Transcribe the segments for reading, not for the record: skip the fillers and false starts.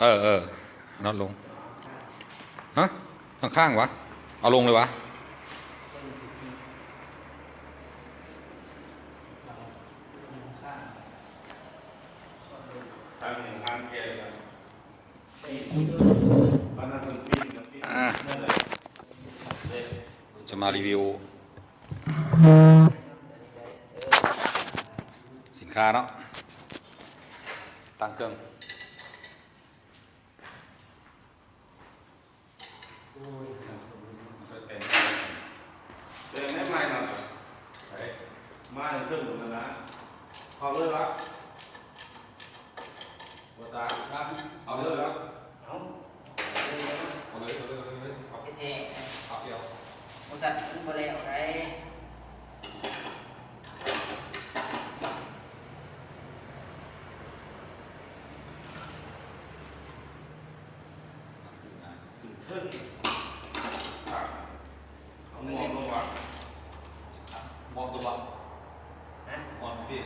เออน็อตลงฮะข้างๆวะเอาลงเลยวะอ่ะจะมารีวิวสินค้าเนาะตั้งเครื่องเดี๋ยวไม่ไม่ครับไม่เครื่องหมดแล้วนะเอาเลยละบัวตาครับเอาเลยละเอาเลยเอาไปแทะเอาเดียวบริษัทขึ้นมาแล้วไงเทิร์นเอางอลงวางงอตัววางงอพี่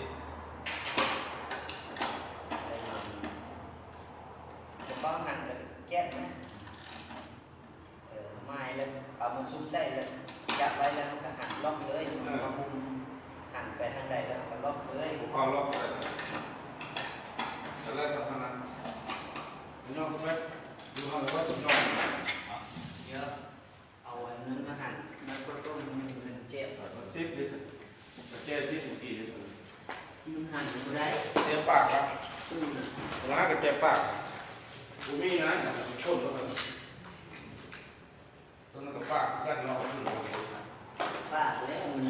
จะcó hành được chết nhé mai lên ở một xuống xe lên chặt lại lên cái hành lót lưới mà bung hành về thang này là cái lót lưới ความรอบอะไรจะไล่สัมพันธ์ย่อมไปดูเขาเลยว่าจะย่อม nhớเอาอันนั้นมาหั่นมันก็ต้มมันเจ็บ ซิปดิเจ๊ซิปสุกี้ดิ มันหั่นไม่ได้ เจ๊ปากครับร้านกับเจ๊ปากกูมีนะต้นแล้วกันต้นกับปากกันเราขึ้น ป้าแล้วมัน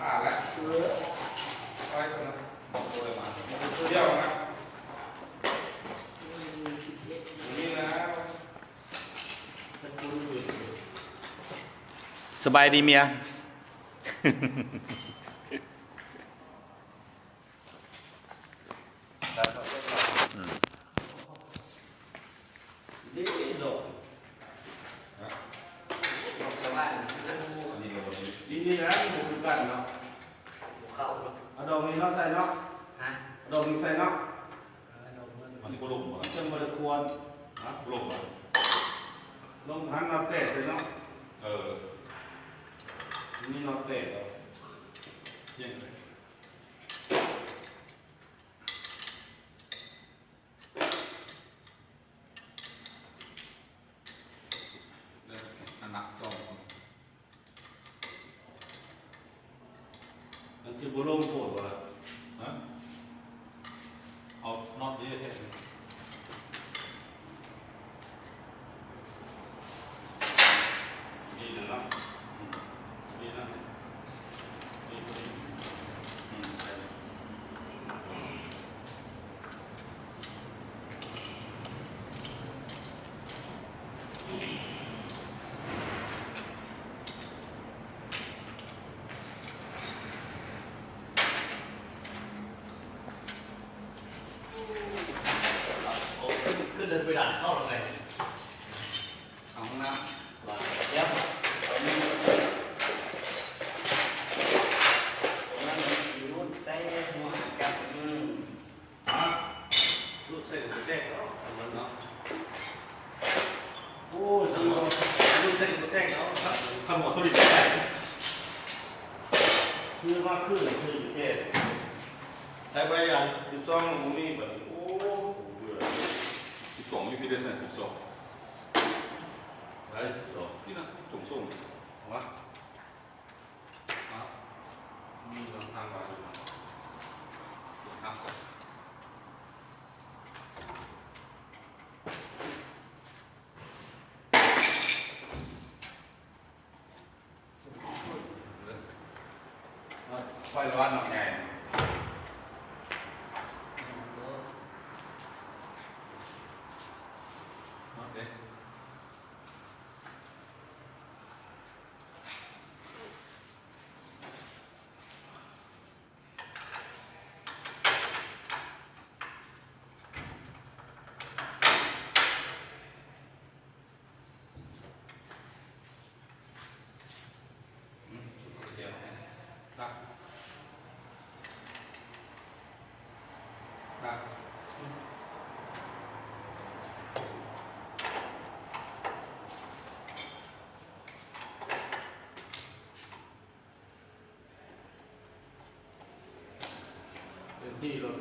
อ่าแล้วไปกันนะตัวเลยมาตัวเดียวนะนี่นะ สบายดีเมีย นี่ดอก ชาวบ้าน นี่นี่นะหมูกันเนาะ เข้าเนาะ เอาดอกนี้เนาะใส่เนาะ ฮะ ดอกนี้ใส่เนาะ มันจะกลุ่มเหรอ จังบริควร ฮะกลุ่มเหรอ ลงหันนับเตะใส่เนาะ เออ นี่นับเตะ ยังหนักจอ มันจะบุรุษโผล่ละ ฮะเอาน็อตเยอะแค่นี่เนาะนี่นะนี่ก็ดีขึ้นเดินไปด่านเข้าทำไง เอาห้องน้ เดี๋ยว อยู่นู่นใส่หัวกับ ำลูกใส่หัวแดงเนาะโอ้ยลูกใส่หัวแดงเนาะทำหัวสลิดแดงคือว่าคืออยู่แค่ ใช้ไปยัง 12หมูนี่แบบโอ้เบื่อ 12อยู่ที่เดือน12 ไร12นี่นะถุงส่ง วะมีลำทางมาดูนะ ครับ ไฟร้อนหนักใหญ่ โอเคชุดกระเทียมครับ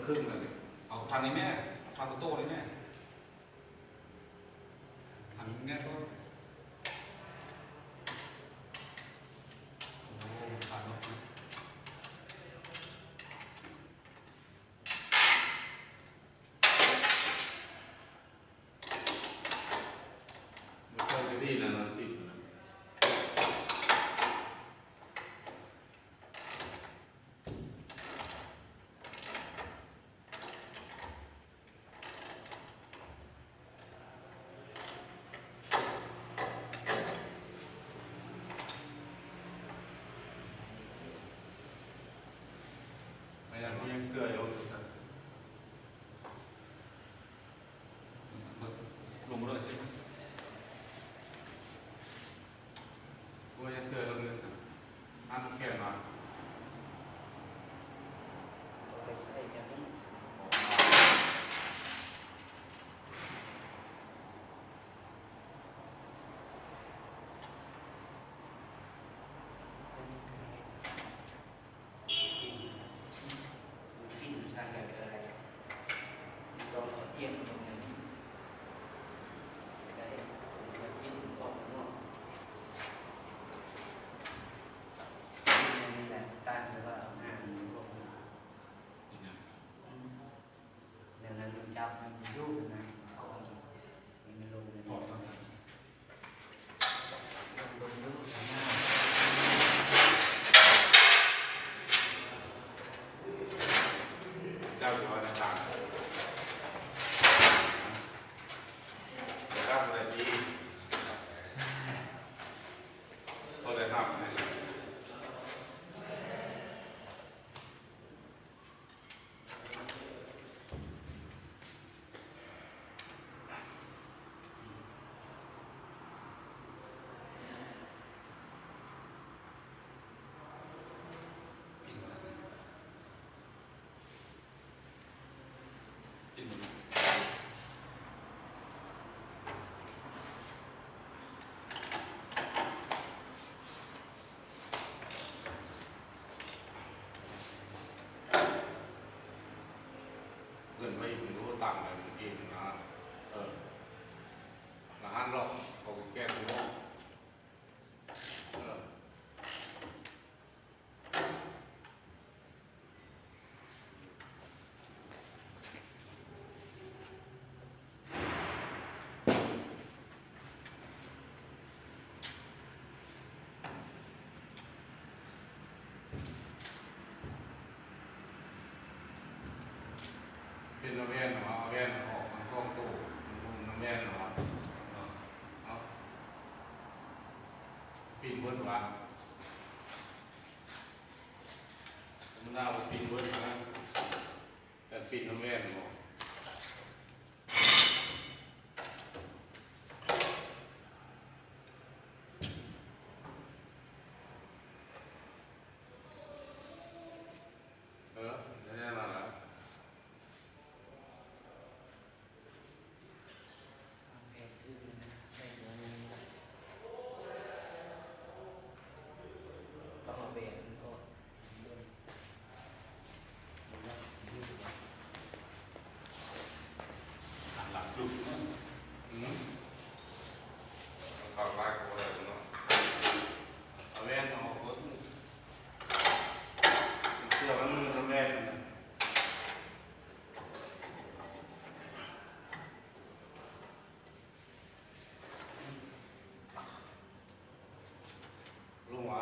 รึ่งเลยเอาทางนี้แม่ทางโต้เลยแม่ทางนี้แม่ก็โอ้ทางรถไม่ใช่ที่นี่นะสิไม่อย่างนี้ยังเกลืออยู่สัก ลงมาเลยสิ กูยังเกลือลงเลยสักอันแค่มา ไปใส่แบบนี้กินทางแบบอะไรต้องเอียงตรงนี้ได้กินออกนอกนี่แหละการที่ว่าเอาอ่านลงดังนั้นมันจับมันยุ่งนะเอามันลงในนี้ลงยุ่งทำหน้า เจ้าอยู่ในต่างจะทำอะไรดีก็เลยทำนะ เงินไม่รู้ต่างกันเองนะละหันหรอกเขาแก้ตัวเป็นน้ำแว่นหรอแว่นออกมันกล้องตู้น้ำแว่นหรอเอาปีนบนวะมันน่าปีนบนนะแต่ปีนน้ำแว่นหรอแน่นอนละ แผ่นขึ้นนะใส่หัวนี้ต้องเอาแผ่นก่อนเดินยืด หลักสูตรเข้าไปก็ได้เนาะเอาแว่นออกก็เสื้อมันมือน้ำแว่นลุงวะ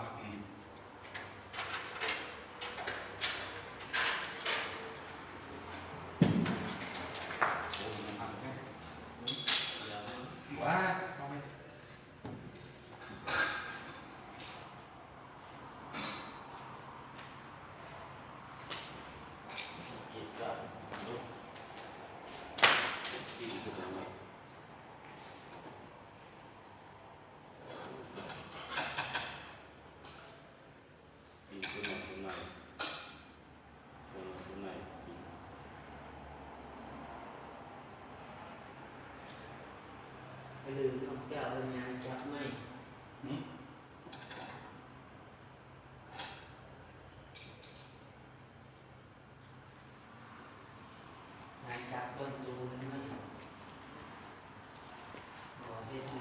ว้าเอาไหม กินกันลุกกินกันเลย ปีขึ้นมาข้างในข้างใน ไปลืมของเจ้าเป็นงานจับไม่ จากต้นตูนมันบ่เฮ็ดให้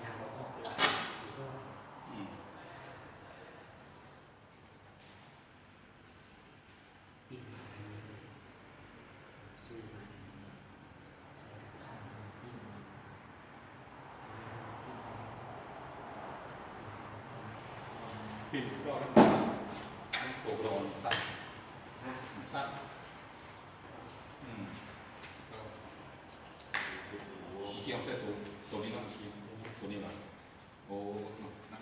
ยังบ่ออกหลายสิบ่ อืม ปิดมันซื้อมันใส่ข้าวปิ้งปิดก็โตกระโดนตัด ฮะ สั้นอืมเกี่ยวเส้นตัวนี้ก็ตัวนี้แบบโอ้นะ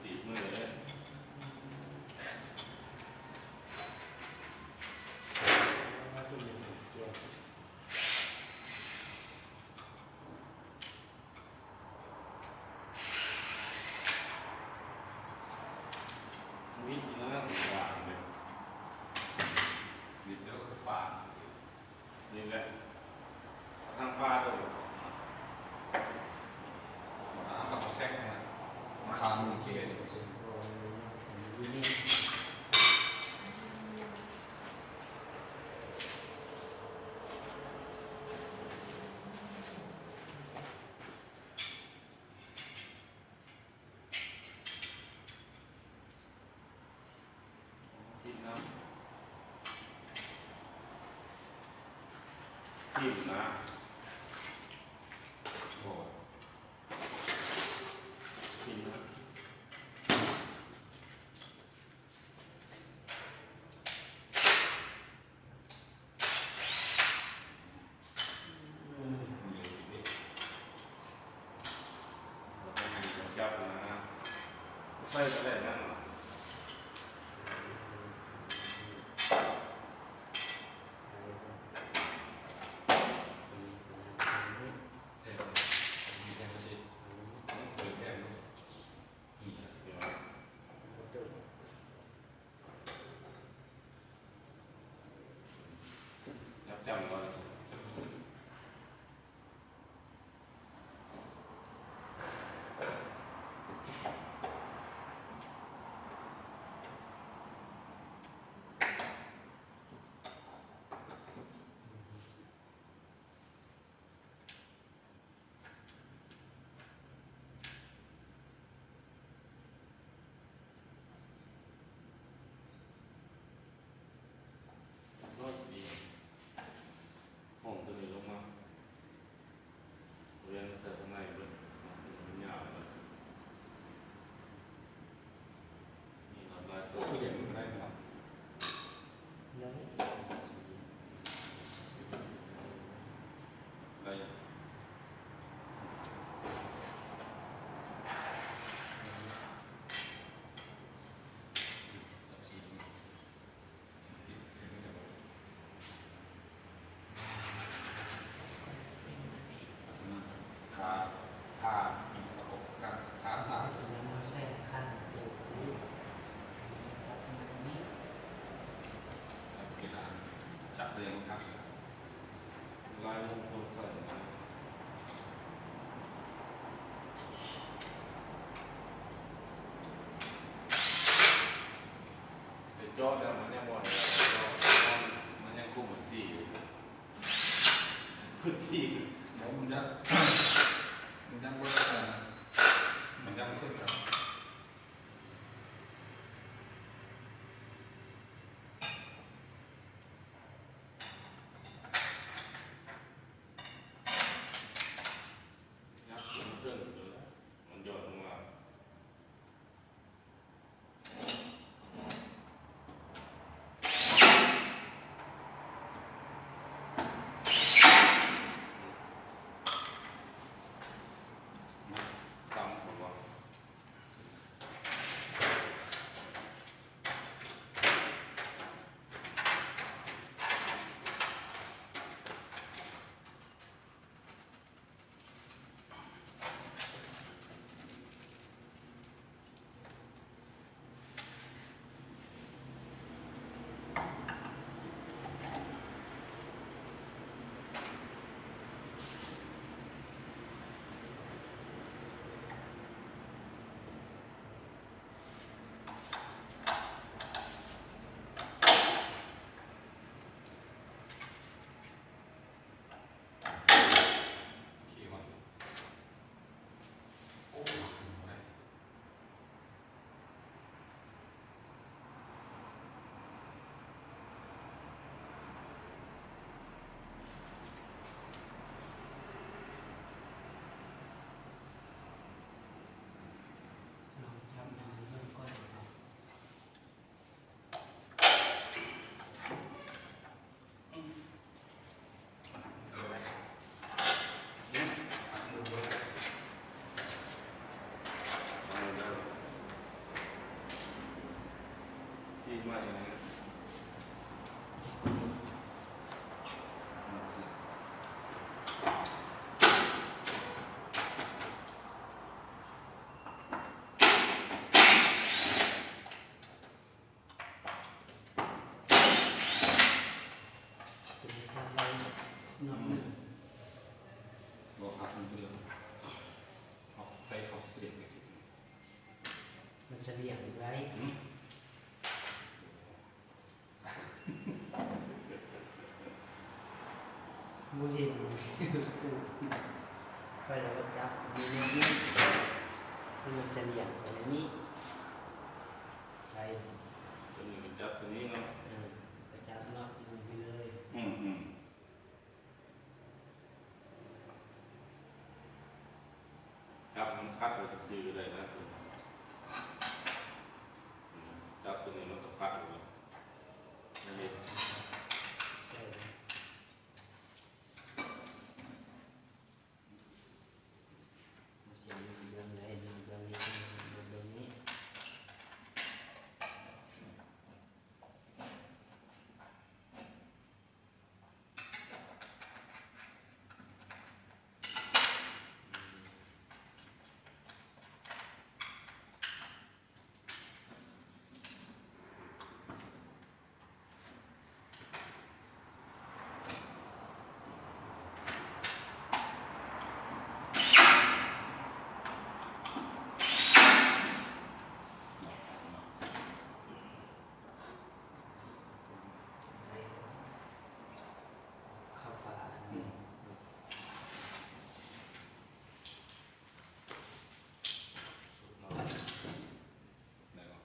ดีมือเลยวิ่งแล้วนั่งหวานเลย ดิเจอร์ฟ้า นี่แหละทางปลาตัว น้ำกับแซกนะคามุนเกลี่ยสุด อยู่นี่ ทิมนะทิมนะ โอ้ ทิมนะ อืม มีอยู่ที่ จับนะไม่ก็ได้นั่น เทปมีแค่ไม่ใช่เปิดแก้มอีก จับจำก่อน น้อยดีห้องตัวนี้ลงมาเรียนแต่ข้างในเป็นยาวเลยนี่ทำลายตัว ตัวเด่นมันได้ไหมครับ แล้ว ได้ขาผ้าปีกระบอกกับขาสาย ยังไม่ใส่ขั้นโอ้โหจับมันนี่ กีฬาจับเรียงครับ ลายมงคลใส่มาแต่จอดแล้วมันยังบ่อยมันยังคู่เหมือนสี่คู่สี่ แล้วมันจะมันยังไม่มันยังไม่ขึ้นครับ ซีใหม่นะ เป็นการไล่นอกหนึ่ง บอกครับมันเดียวเอาใช้เขาเสียงเลย มันเฉลี่ยอยู่ไรมูเห็นไปแล้วก็จับดีนิดนึงให้มันเฉลี่ยตรงนี้ไร ตัวนี้ก็จับตัวนี้เนาะ กระจับนอกจริงไปเลย จับมันคัดไว้ซื้อเลยนะจับตัวนี้มันก็คัดไว้นี่ ใช่มาเสียงเรื่องไหนเรื่องนี้เรื่องนี้ เข้าฝาอันนี้ ได้ปะ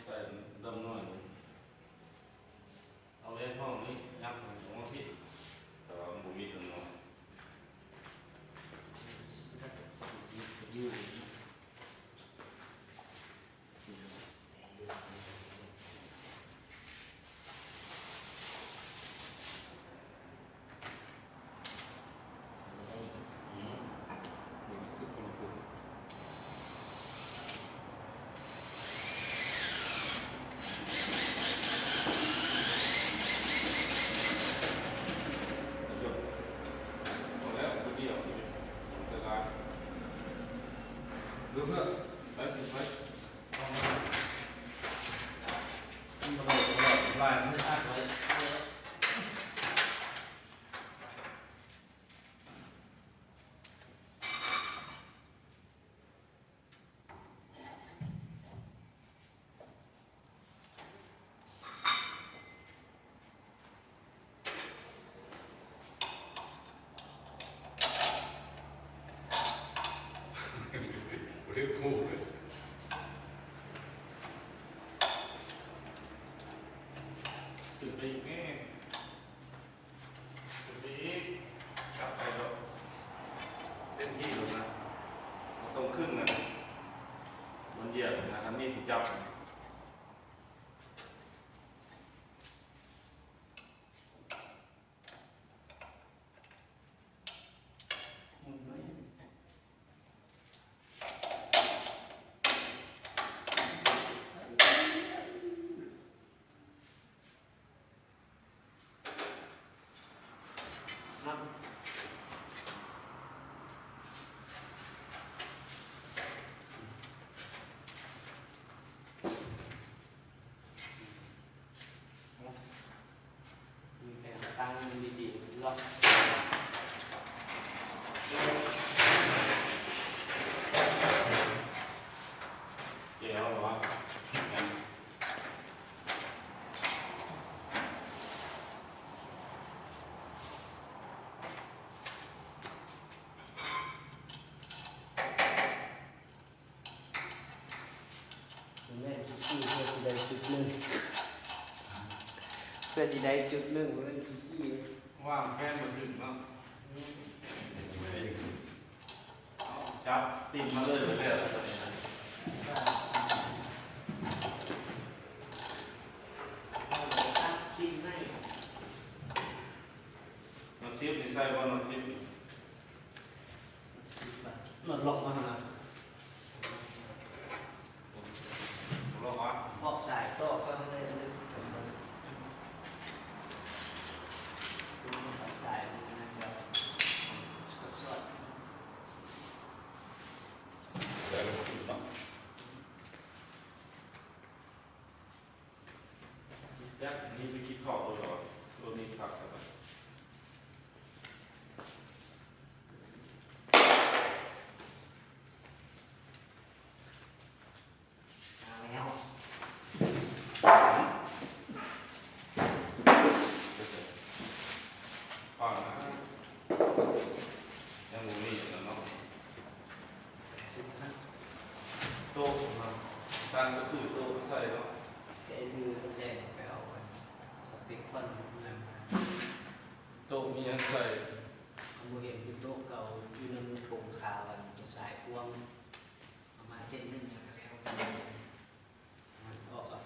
ใส่ดำหน่อยเอาเล่นห้องนี้ยับมันของพี่แต่ว่ามันมีตัวน้อย อยู่ นี่คือคนละกลุ่มประโยชน์ หมดแล้วตัวเดียวมันจะลาย ดูเพื่อ ไปถึงไป ลายมันอัดไว้ เรียกพูดเลย ถึงไปอีกนี่ถึงไปอีกกลับไปแล้วเต็มที่แล้วนะมันต้องขึ้นนะมันเหยียบนะครับนี่จับ นับมีแผนตั้งดีๆล็อก เจ๋วหรอวะ แม่ที่ซี่เพื่อสิได้จุดหนึ่งเพื่อสิได้จุดหนึ่งเพื่อนที่ซี่ ว่างแค่มาถึงเนาะจับติดมาเลยเรื่อยๆ กินให้ น้ำซิปนี่ใส่ว่าน้ำซิปนี่ 10 บาทนวดล็อกมาหา น นี้ไปคิดข้อตัวหรอตัวนี้ครับครับ เอาแล้ว ข้อนะยังงูนี่แล้วเนาะ สุดนะ โต๊ะมาตั้งก็คือโต๊ะใส่เนาะ แกดูแดงไปเอาไว้สเต็กฟันนั่น โต๊ะมีอันใส่ เขาเห็นอยู่โต๊ะเก่าอยู่ในมือถงขาวอันตัวสายพวงเอามาเส้นนึงแล้วมันออกอ่ะ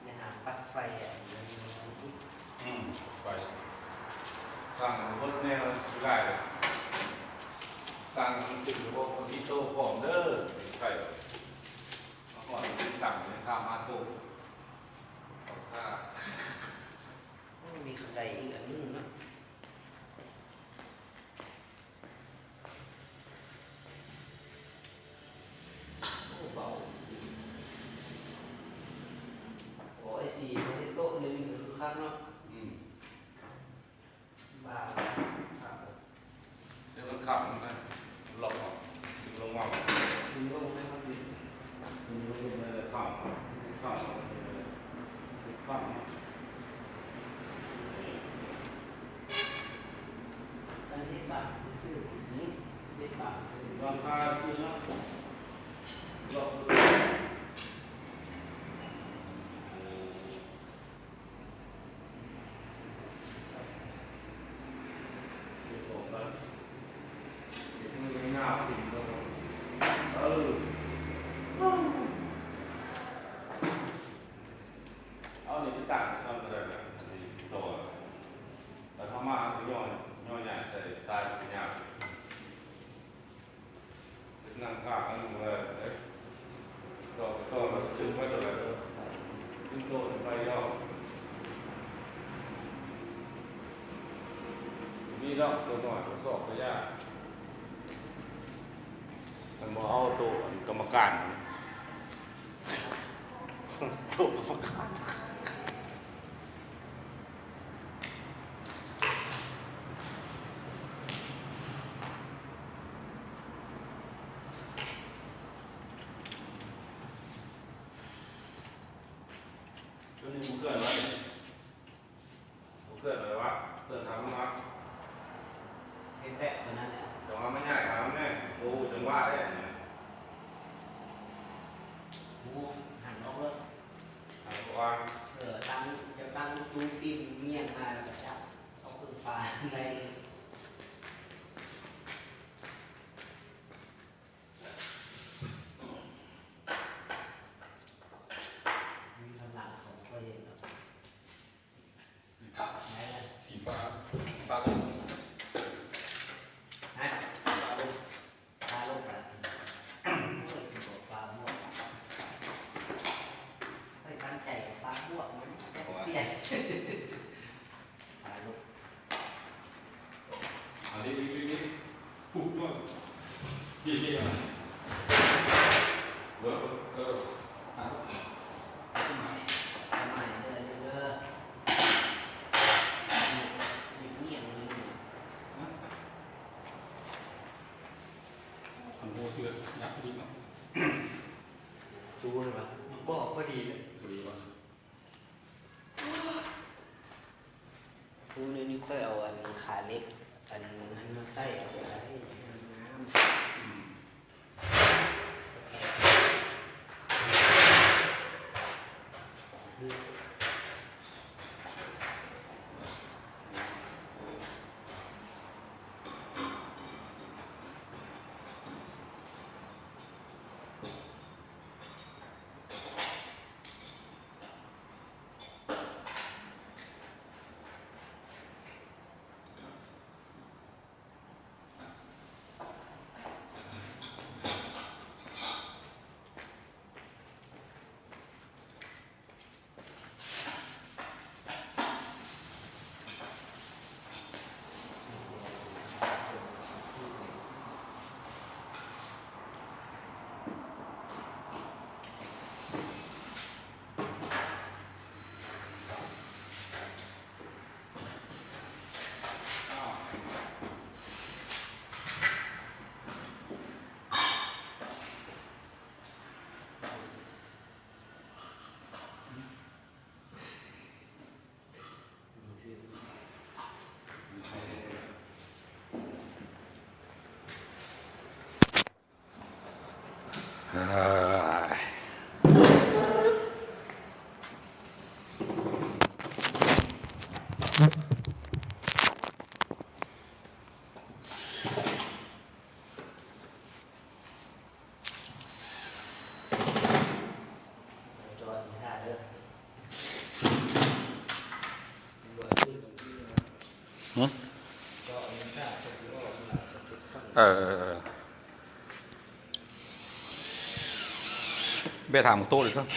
ในหางปลั๊กไฟอ่ะมันมีที่ ไปสั่งรถแนวได้เลยสั่งติดหรือว่าคนที่โต๊ะพร้อมเด้อไปมาก่อนเป็นต่างในข้ามมาโต๊ะของข้า มีขันไดอีกอันนึงเนาะโอ้เบาโอ้ไอสีมันที่โต๊ะเลยมันคือคักเนาะบ้าครับ เดี๋ยวมันขับนะหลอกลงมา คุณก็ไม่ค่อยดี ขับขับขับ อันนี้บาทซื้อนี้เด็ดบาท ราคาคือเนาะหลอกเอานี่ไปต่างกันก็ได้แบบนี้ตัวแต่ถ้ามาก็ย่อใหญ่ใส่ทรายเป็นยากเป็นนั่งกลางนั่งเลยตัวเราจึงไว้ตัวไหนจึงโตไปย่อนี่แล้วตัวหน่อยตัวสอบก็ยากมันบอกเอาตัวกรรมการตัวกรรมการ ตัวนี้บุกเกินไว้บุกเกินเลยวะเกินทำมา เป็นแปะตัวนั้นแหละ แต่ว่าไม่ง่ายครับแม่โอ้จังว่าได้เนี่ย หมูหั่นออกแล้ว เพราะว่า ตั้งจะตั้งตู้ตีนเมียนมาแล้วก็จับเอาขึ้นปลาในมีขนาดของตัวเองแล้วไหนล่ะ สีฟ้าสีฟ้าลง ฮะฟ้าโลกอะไรโอ้ยบอกฟ้าม่วงไม่ตั้งใจกับฟ้าม่วงมันจะเปลี่ยนฟ้าโลก อันนี้ปุ๊บด้วยพี่อะไรเออฮะ ทำใหม่เลยเด้อเงียบๆนี่ อันโบเสืออยากดีเนาะ ดูเลยปะบอกพอดีเลย ดีป่ะ ดูนี่ค่อยเอาอันขาเล็กอันนั้นมาใส่เอาไปให้น้ำ เอ้ยจอดท่าเด้อ หึ จอดท่าจะอยู่ออกมาสติกตั้ง เบถามของโต๊ะเลยครับ